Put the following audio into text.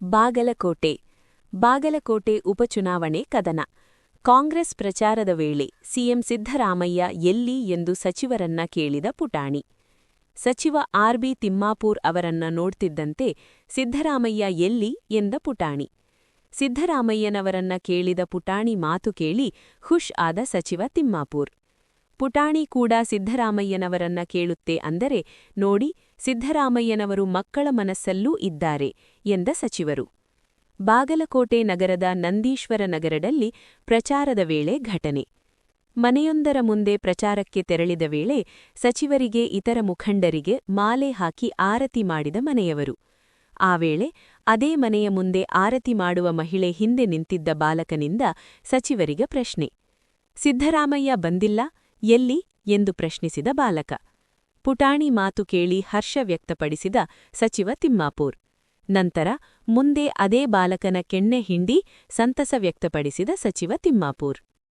ಬಾಗಲಕೋಟೆ ಉಪಚುನಾವಣೆ ಕದನ. ಕಾಂಗ್ರೆಸ್ ಪ್ರಚಾರದ ವೇಳೆ ಸಿಎಂ ಸಿದ್ದರಾಮಯ್ಯ ಎಲ್ಲಿ ಎಂದು ಸಚಿವರನ್ನ ಕೇಳಿದ ಪುಟಾಣಿ. ಸಚಿವ ಆರ್.ಬಿ. ತಿಮ್ಮಾಪೂರ್ ಅವರನ್ನ ನೋಡ್ತಿದ್ದಂತೆ ಸಿದ್ದರಾಮಯ್ಯ ಎಲ್ಲಿ ಎಂದ ಪುಟಾಣಿ. ಸಿದ್ದರಾಮಯ್ಯನವರನ್ನ ಕೇಳಿದ ಪುಟಾಣಿ ಮಾತು ಕೇಳಿ ಖುಷ್ ಆದ ಸಚಿವ ತಿಮ್ಮಾಪೂರ್. ಪುಟಾಣಿ ಕೂಡ ಸಿದ್ದರಾಮಯ್ಯನವರನ್ನ ಕೇಳುತ್ತೆ ಅಂದರೆ ನೋಡಿ, ಸಿದ್ದರಾಮಯ್ಯನವರು ಮಕ್ಕಳ ಮನಸ್ಸಲ್ಲೂ ಇದ್ದಾರೆ ಎಂದ ಸಚಿವರು. ಬಾಗಲಕೋಟೆ ನಗರದ ನಂದೀಶ್ವರ ನಗರದಲ್ಲಿ ಪ್ರಚಾರದ ವೇಳೆ ಘಟನೆ. ಮನೆಯೊಂದರ ಮುಂದೆ ಪ್ರಚಾರಕ್ಕೆ ತೆರಳಿದ ವೇಳೆ ಸಚಿವರಿಗೆ ಇತರ ಮುಖಂಡರಿಗೆ ಮಾಲೆ ಹಾಕಿ ಆರತಿ ಮಾಡಿದ ಮನೆಯವರು. ಆ ವೇಳೆ ಅದೇ ಮನೆಯ ಮುಂದೆ ಆರತಿ ಮಾಡುವ ಮಹಿಳೆ ಹಿಂದೆ ನಿಂತಿದ್ದ ಬಾಲಕನಿಂದ ಸಚಿವರಿಗೆ ಪ್ರಶ್ನೆ. ಸಿದ್ದರಾಮಯ್ಯ ಬಂದಿಲ್ಲ, ಎಲ್ಲಿ ಎಂದು ಪ್ರಶ್ನಿಸಿದ ಬಾಲಕ. ಪುಟಾಣಿ ಮಾತು ಕೇಳಿ ಹರ್ಷ ವ್ಯಕ್ತಪಡಿಸಿದ ಸಚಿವ ತಿಮ್ಮಾಪೂರ್. ನಂತರ ಮುಂದೆ ಅದೇ ಬಾಲಕನ ಕೆನ್ನೆ ಹಿಂಡಿ ಸಂತಸ ವ್ಯಕ್ತಪಡಿಸಿದ ಸಚಿವ ತಿಮ್ಮಾಪೂರ್.